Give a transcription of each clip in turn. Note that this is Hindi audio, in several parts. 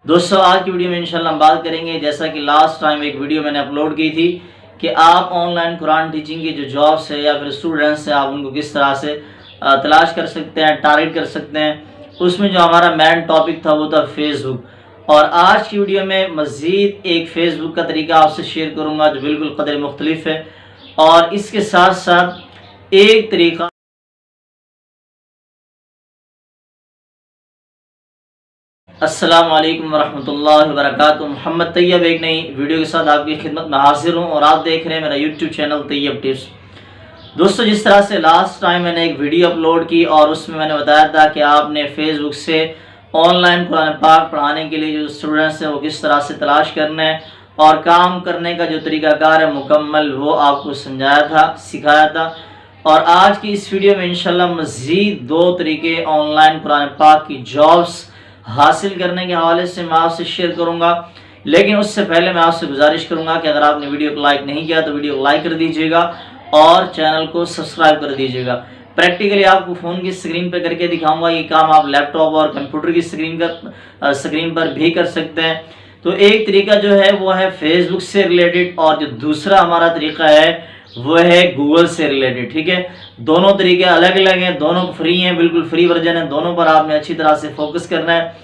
दोस्तों आज की वीडियो में इंशाल्लाह हम बात करेंगे, जैसा कि लास्ट टाइम एक वीडियो मैंने अपलोड की थी कि आप ऑनलाइन कुरान टीचिंग की जो जॉब्स है या फिर स्टूडेंट्स हैं, आप उनको किस तरह से तलाश कर सकते हैं, टारगेट कर सकते हैं। उसमें जो हमारा मेन टॉपिक था वो था फेसबुक। और आज की वीडियो में मज़ीद एक फ़ेसबुक का तरीका आपसे शेयर करूँगा जो बिल्कुल कदर मुख्तलिफ है, और इसके साथ साथ एक तरीका अस्सलाम वालेकुम वरहमतुल्लाहि वबरकातुहू। मोहम्मद तैयब एक नई वीडियो के साथ आपकी खिदमत में हाजिर हूँ और आप देख रहे हैं मेरा यूट्यूब चैनल तैयब टिप्स। दोस्तों, जिस तरह से लास्ट टाइम मैंने एक वीडियो अपलोड की और उसमें मैंने बताया था कि आपने फेसबुक से ऑनलाइन कुरान पाक पढ़ाने के लिए जो स्टूडेंट्स हैं वो किस तरह से तलाश करना है और काम करने का जो तरीक़ाकार है मुकम्मल वो आपको समझाया था, सिखाया था। और आज की इस वीडियो में इंशाल्लाह मज़ीद दो तरीके ऑनलाइन कुरान पाक की जॉब्स हासिल करने के हवाले से मैं आपसे शेयर करूंगा। लेकिन उससे पहले मैं आपसे गुजारिश करूंगा कि अगर आपने वीडियो को लाइक नहीं किया तो वीडियो को लाइक कर दीजिएगा और चैनल को सब्सक्राइब कर दीजिएगा। प्रैक्टिकली आपको फ़ोन की स्क्रीन पर करके दिखाऊंगा, ये काम आप लैपटॉप और कंप्यूटर की स्क्रीन पर भी कर सकते हैं। तो एक तरीका जो है वो है फेसबुक से रिलेटेड, और जो दूसरा हमारा तरीका है वो है गूगल से रिलेटेड। ठीक है, दोनों तरीके अलग अलग हैं, दोनों फ्री हैं, बिल्कुल फ्री वर्जन है। दोनों पर आपने अच्छी तरह से फोकस करना है।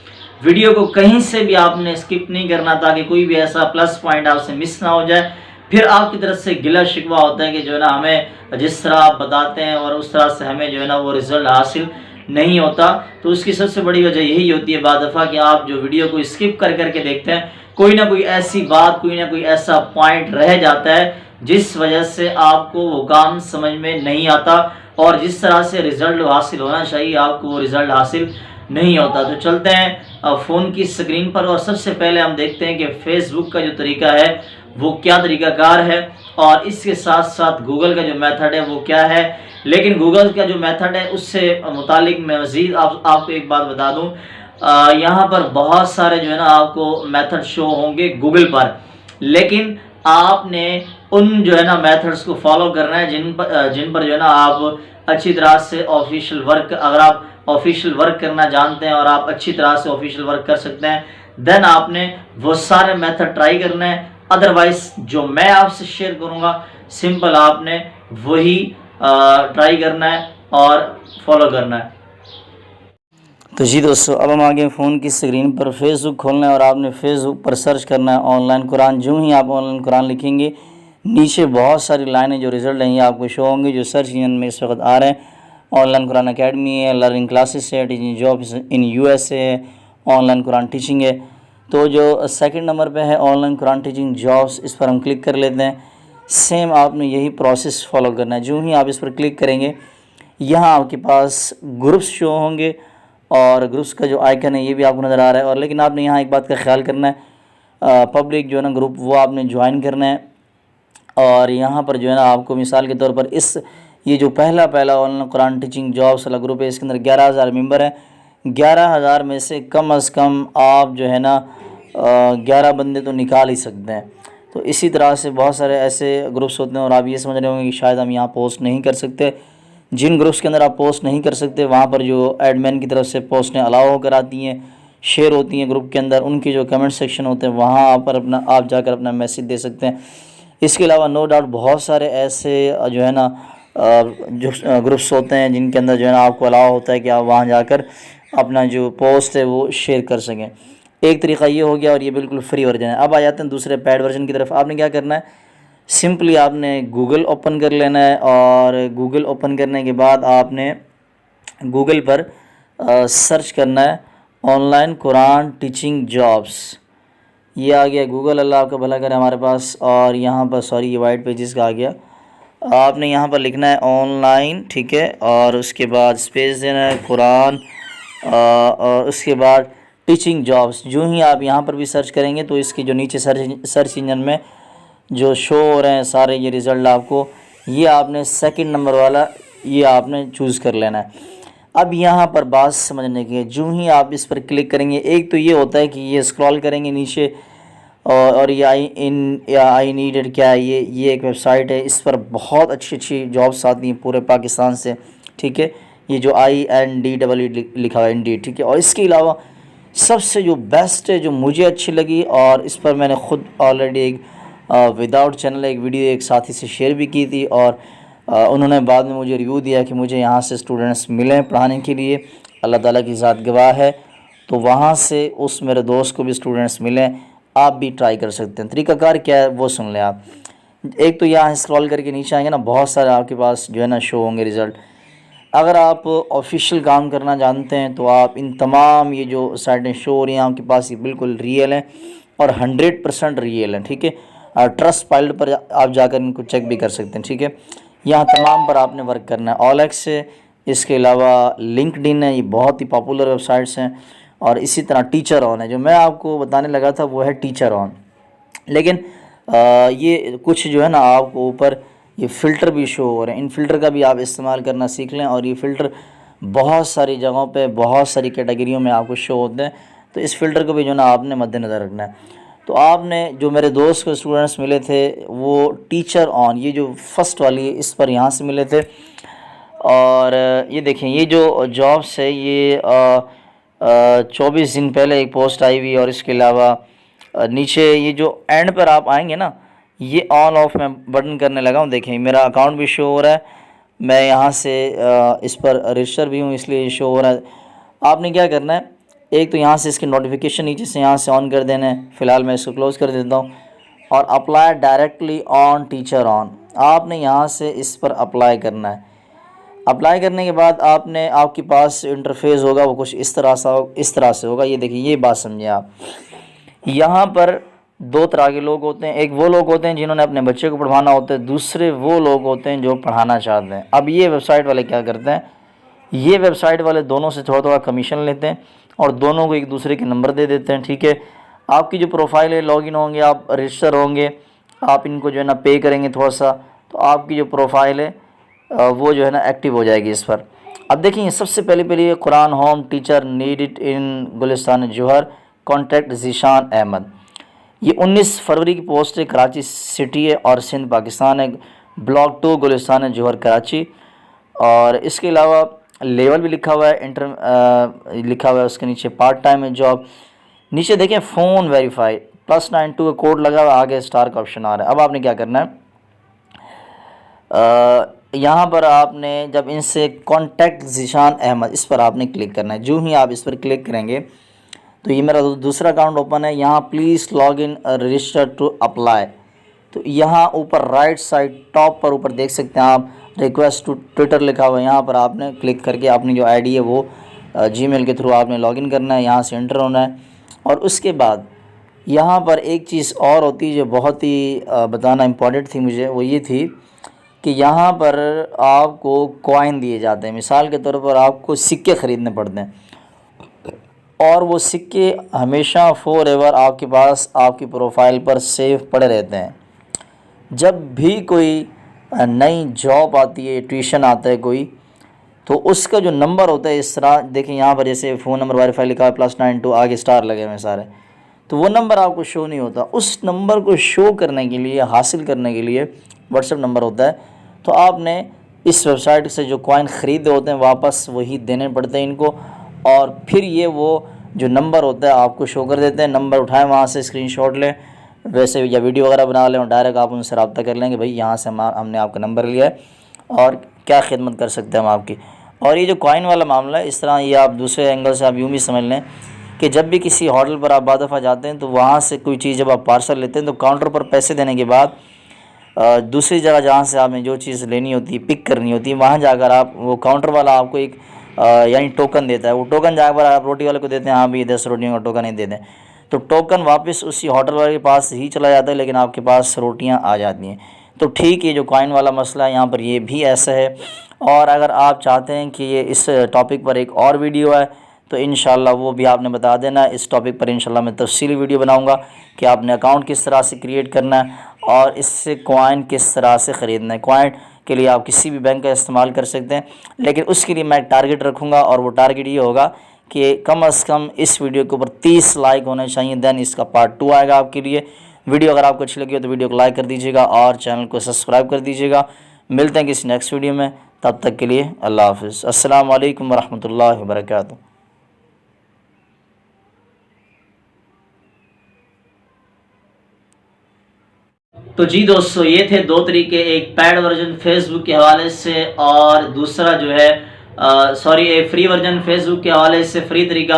वीडियो को कहीं से भी आपने स्किप नहीं करना ताकि कोई भी ऐसा प्लस पॉइंट आपसे मिस ना हो जाए। फिर आपकी तरफ से गिला शिकवा होता है कि जो है ना हमें जिस तरह आप बताते हैं और उस तरह से हमें जो है ना वो रिजल्ट हासिल नहीं होता। तो उसकी सबसे बड़ी वजह यही होती है बाद दफ़ा कि आप जो वीडियो को स्किप कर करके देखते हैं, कोई ना कोई ऐसी बात, कोई ना कोई ऐसा पॉइंट रह जाता है जिस वजह से आपको वो काम समझ में नहीं आता और जिस तरह से रिज़ल्ट हासिल होना चाहिए आपको वो रिज़ल्ट हासिल नहीं होता। तो चलते हैं फ़ोन की स्क्रीन पर और सबसे पहले हम देखते हैं कि फेसबुक का जो तरीका है वो क्या तरीक़ाकार है और इसके साथ साथ गूगल का जो मेथड है वो क्या है। लेकिन गूगल का जो मेथड है उससे मुतालिक मैं मज़ीद आपको एक बात बता दूँ, यहाँ पर बहुत सारे जो है ना आपको मेथड शो होंगे गूगल पर, लेकिन आपने उन जो है ना मेथड्स को फॉलो करना है जिन पर जो है ना आप अच्छी तरह से ऑफिशियल वर्क, अगर आप ऑफिशियल वर्क करना जानते हैं और आप अच्छी तरह से ऑफिशियल वर्क कर सकते हैं, देन आपने वो सारे मेथड ट्राई करना है। अदरवाइज जो मैं आपसे शेयर करूँगा सिंपल आपने वही ट्राई करना है और फॉलो करना है। तो जी दोस्तों, अब हम आगे फ़ोन की स्क्रीन पर फेसबुक खोलना है और आपने फेसबुक पर सर्च करना है ऑनलाइन कुरान। जो ही आप ऑनलाइन कुरान लिखेंगे नीचे बहुत सारी लाइनें जो रिज़ल्ट हैं आपको शो होंगी, जो सर्च इंजन में इस वक्त आ रहे हैं। ऑनलाइन कुरान अकेडमी है, लर्निंग क्लासेस है, टीचिंग जॉब्स इन यूएसए है, ऑनलाइन कुरान टीचिंग है। तो जो सेकंड नंबर पे है ऑनलाइन कुरान टीचिंग जॉब्स, इस पर हम क्लिक कर लेते हैं। सेम आपने यही प्रोसेस फॉलो करना है। जो ही आप इस पर क्लिक करेंगे यहाँ आपके पास ग्रुप्स शो होंगे और ग्रुप्स का जो आइकन है ये भी आपको नज़र आ रहा है। और लेकिन आपने यहाँ एक बात का ख्याल करना है, पब्लिक जो है ना ग्रुप वो आपने ज्वाइन करना है। और यहाँ पर जो है ना आपको मिसाल के तौर पर ये जो पहला ऑनलाइन कुरान टीचिंग जॉब्स वाला ग्रुप है इसके अंदर 11,000 मेंबर हैं। 11,000 में से कम आप जो है ना 11 बंदे तो निकाल ही सकते हैं। तो इसी तरह से बहुत सारे ऐसे ग्रुप्स होते हैं और आप ये समझ रहे होंगे कि शायद हम यहाँ पोस्ट नहीं कर सकते। जिन ग्रुप्स के अंदर आप पोस्ट नहीं कर सकते वहाँ पर जो एडमिन की तरफ से पोस्टें अलाउ होकर आती हैं, शेयर होती हैं ग्रुप के अंदर, उनके जो कमेंट सेक्शन होते हैं वहाँ पर आप जाकर अपना मैसेज दे सकते हैं। इसके अलावा नो डाउट बहुत सारे ऐसे जो है ना जो ग्रुप्स होते हैं जिनके अंदर जो है ना आपको अलाउ होता है कि आप वहाँ जाकर अपना जो पोस्ट है वो शेयर कर सकें। एक तरीका ये हो गया और ये बिल्कुल फ्री वर्जन है। अब आ जाते हैं दूसरे पेड वर्जन की तरफ। आपने क्या करना है, सिंपली आपने गूगल ओपन कर लेना है और गूगल ओपन करने के बाद आपने गूगल पर सर्च करना है ऑनलाइन कुरान टीचिंग जॉब्स। ये आ गया गूगल, अल्लाह आपका भला करे हमारे पास। और यहाँ पर सॉरी ये वाइट पेजेस का आ गया। आपने यहाँ पर लिखना है ऑनलाइन, ठीक है, और उसके बाद स्पेस देना है कुरान और उसके बाद टीचिंग जॉब्स। जो ही आप यहाँ पर भी सर्च करेंगे तो इसके जो नीचे सर्च इंजन में जो शो हो रहे हैं सारे ये रिज़ल्ट आपको, ये आपने सेकंड नंबर वाला ये आपने चूज़ कर लेना है। अब यहाँ पर बात समझने की है, जो ही आप इस पर क्लिक करेंगे एक तो ये होता है कि ये स्क्रॉल करेंगे नीचे और ये आई नीडेड क्या है, ये एक वेबसाइट है। इस पर बहुत अच्छी जॉब्स आती हैं पूरे पाकिस्तान से, ठीक है। ये जो INDEE लिखा हुआ है इंडीड, ठीक है। और इसके अलावा सबसे जो बेस्ट है, जो मुझे अच्छी लगी, और इस पर मैंने ख़ुद ऑलरेडी एक विदाउट चैनल एक वीडियो एक साथी से शेयर भी की थी, और उन्होंने बाद में मुझे रिव्यू दिया कि मुझे यहाँ से स्टूडेंट्स मिले पढ़ाने के लिए, अल्लाह ताला की ज़ात गवाह है। तो वहाँ से उस मेरे दोस्त को भी स्टूडेंट्स मिले। आप भी ट्राई कर सकते हैं। तरीक़ाकार क्या है वो सुन लें आप। एक तो यहाँ स्क्रॉल करके नीचे आएंगे ना, बहुत सारे आपके पास जो है ना शो होंगे रिज़ल्ट। अगर आप ऑफिशियल काम करना जानते हैं तो आप इन तमाम ये जो साइटें शो हो रही हैं आपके पास, ये बिल्कुल रियल हैं और 100% रियल हैं, ठीक है। और ट्रस्ट पाइलट पर आप जाकर इनको चेक भी कर सकते हैं, ठीक है। यहाँ तमाम पर आपने वर्क करना है। OLX है, इसके अलावा लिंक्डइन है, ये बहुत ही पॉपुलर वेबसाइट्स हैं। और इसी तरह टीचर ऑन है, जो मैं आपको बताने लगा था वो है टीचर ऑन। लेकिन ये कुछ जो है ना आपको ऊपर ये फ़िल्टर भी शो हो रहे हैं। इन फ़िल्टर का भी आप इस्तेमाल करना सीख लें, और ये फ़िल्टर बहुत सारी जगहों पे बहुत सारी कैटेगरियों में आपको शो होते हैं। तो इस फ़िल्टर को भी जो है ना आपने मद्देनज़र रखना है। तो आपने जो मेरे दोस्त को स्टूडेंट्स मिले थे वो टीचर ऑन, ये जो फर्स्ट वाली है इस पर यहाँ से मिले थे। और ये देखें, ये जो जॉब्स है ये 24 दिन पहले एक पोस्ट आई हुई। और इसके अलावा नीचे ये जो एंड पर आप आएंगे ना, ये ऑन ऑफ मैं बटन करने लगा हूँ। देखें मेरा अकाउंट भी शो हो रहा है, मैं यहाँ से इस पर रजिस्टर भी हूँ, इसलिए ये शो हो रहा है। आपने क्या करना है, एक तो यहाँ से इसकी नोटिफिकेशन नीचे से यहाँ से ऑन कर देना है। फ़िलहाल मैं इसको क्लोज़ कर देता हूँ। और apply directly on teacher on, आपने यहाँ से इस पर अप्लाई करना है। अप्लाई करने के बाद आपने आपके पास इंटरफेस होगा वो कुछ इस तरह से होगा। ये देखिए, ये बात समझिए आप। यहाँ पर दो तरह के लोग होते हैं। एक वो लोग होते हैं जिन्होंने अपने बच्चे को पढ़वाना होता है, दूसरे वो लोग होते हैं जो पढ़ाना चाहते हैं। अब ये वेबसाइट वाले क्या करते हैं, ये वेबसाइट वाले दोनों से थोड़ा थोड़ा कमीशन लेते हैं और दोनों को एक दूसरे के नंबर दे देते हैं, ठीक है। आपकी जो प्रोफाइल है, लॉगिन होंगे आप, रजिस्टर होंगे, आप इनको जो है ना पे करेंगे थोड़ा सा, तो आपकी जो प्रोफाइल है वो जो है ना एक्टिव हो जाएगी इस पर। अब देखिए, सबसे पहले Quran home teacher need it in Gulistan Johar, contact Zeeshan Ahmed. ये 19 फरवरी की पोस्ट है, कराची सिटी है और सिंध पाकिस्तान है, ब्लॉक 2 गुलिस्तान जौहर कराची। और इसके अलावा लेवल भी लिखा हुआ है, लिखा हुआ है उसके नीचे पार्ट टाइम है जॉब। नीचे देखें फ़ोन वेरीफाई +92 का कोड लगा हुआ, आगे स्टार का ऑप्शन आ रहा है। अब आपने क्या करना है, यहाँ पर आपने जब इनसे कॉन्टैक्ट ज़ीशान अहमद, इस पर आपने क्लिक करना है। जो ही आप इस पर क्लिक करेंगे तो ये मेरा दूसरा अकाउंट ओपन है। यहाँ please log in register to apply, तो यहाँ ऊपर राइट साइड टॉप पर ऊपर देख सकते हैं आप, रिक्वेस्ट टू ट्विटर लिखा हुआ है। यहाँ पर आपने क्लिक करके अपनी जो आईडी है वो जीमेल के थ्रू आपने लॉगिन करना है, यहाँ से एंटर होना है। और उसके बाद यहाँ पर एक चीज़ और होती है जो बहुत ही बताना इम्पॉर्टेंट थी मुझे, वो ये थी कि यहाँ पर आपको कॉइन दिए जाते हैं। मिसाल के तौर पर आपको सिक्के ख़रीदने पड़ते हैं, और वो सिक्के हमेशा फॉरएवर आपके पास आपकी प्रोफाइल पर सेव पड़े रहते हैं। जब भी कोई नई जॉब आती है, ट्यूशन आता है कोई, तो उसका जो नंबर होता है इस तरह देखें, यहाँ पर जैसे फ़ोन नंबर वेरीफाई लिखा है +92, आगे स्टार लगे हुए सारे, तो वो नंबर आपको शो नहीं होता। उस नंबर को शो करने के लिए, हासिल करने के लिए व्हाट्सएप नंबर होता है। तो आपने इस वेबसाइट से जो कॉइन ख़रीदे होते हैं वापस वही देने पड़ते हैं इनको, और फिर ये वो जो नंबर होता है आपको शो कर देते हैं। नंबर उठाएं, वहाँ से स्क्रीनशॉट लें, वैसे या वीडियो वगैरह बना लें, और डायरेक्ट आप उनसे रब्ता कर लेंगे, भाई यहाँ से हमने आपका नंबर लिया है और क्या खिदमत कर सकते हैं हम आपकी। और ये जो कॉइन वाला मामला है, इस तरह ये आप दूसरे एंगल से आप यूँ भी समझ लें कि जब भी किसी होटल पर आप बाद दफ़ा जाते हैं तो वहाँ से कोई चीज़ जब आप पार्सल लेते हैं तो काउंटर पर पैसे देने के बाद दूसरी जगह जहाँ से आपने जो चीज़ लेनी होती है, पिक करनी होती है, वहाँ जाकर आप वो काउंटर वाला आपको एक यानी टोकन देता है। वो टोकन जाकर आप रोटी वाले को देते हैं, हाँ भी 10 रोटियों का टोकन नहीं देते, तो टोकन वापस उसी होटल वाले के पास ही चला जाता है, लेकिन आपके पास रोटियाँ आ जाती हैं। तो ठीक है, जो कॉइन वाला मसला है यहाँ पर ये भी ऐसा है। और अगर आप चाहते हैं कि ये इस टॉपिक पर एक और वीडियो है तो इंशाल्लाह वो भी आपने बता देना। इस टॉपिक पर इंशाल्लाह मैं तफसीली वीडियो बनाऊंगा कि आपने अकाउंट किस तरह से क्रिएट करना है और इससे कॉइन किस तरह से ख़रीदना है। कॉइन के लिए आप किसी भी बैंक का इस्तेमाल कर सकते हैं, लेकिन उसके लिए मैं टारगेट रखूँगा, और वो टारगेट ये होगा कि कम से कम इस वीडियो के ऊपर 30 लाइक होने चाहिए, देन इसका पार्ट 2 आएगा आपके लिए। वीडियो अगर आपको अच्छी लगी हो तो वीडियो को लाइक कर दीजिएगा और चैनल को सब्सक्राइब कर दीजिएगा। मिलते हैं किसी नेक्स्ट वीडियो में, तब तक के लिए अल्लाह हाफ़िज़। अस्सलामु अलैकुम वरहमतुल्लाहि वबरकातुहू। तो जी दोस्तों, ये थे दो तरीके, एक पेड वर्जन फेसबुक के हवाले से और दूसरा जो है एक फ्री वर्जन फेसबुक के हवाले से फ्री तरीका,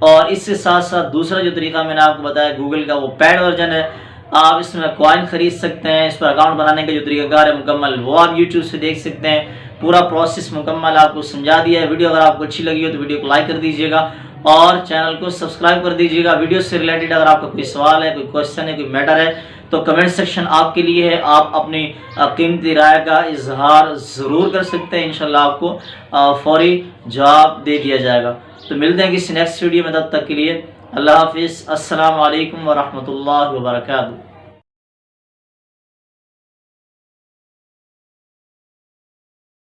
और इससे साथ साथ दूसरा जो तरीका मैंने आपको बताया गूगल का, वो पेड वर्जन है। आप इसमें कॉइन खरीद सकते हैं। इस पर अकाउंट बनाने का जो तरीकाकार है मुकम्मल, वो आप यूट्यूब से देख सकते हैं। पूरा प्रोसेस मुकम्मल आपको समझा दिया है। वीडियो अगर आपको अच्छी लगी हो तो वीडियो को लाइक कर दीजिएगा और चैनल को सब्सक्राइब कर दीजिएगा। वीडियो से रिलेटेड अगर आपका कोई सवाल है, कोई क्वेश्चन है, कोई मैटर है, तो कमेंट सेक्शन आपके लिए है। आप अपनी कीमती राय का इजहार ज़रूर कर सकते हैं। इंशाल्लाह आपको फौरी जवाब दे दिया जाएगा। तो मिलते हैं किसी नेक्स्ट वीडियो में, तब तक के लिए अल्लाह हाफिज़। अस्सलाम वालेकुम व रहमतुल्लाहि व बरकातुहू।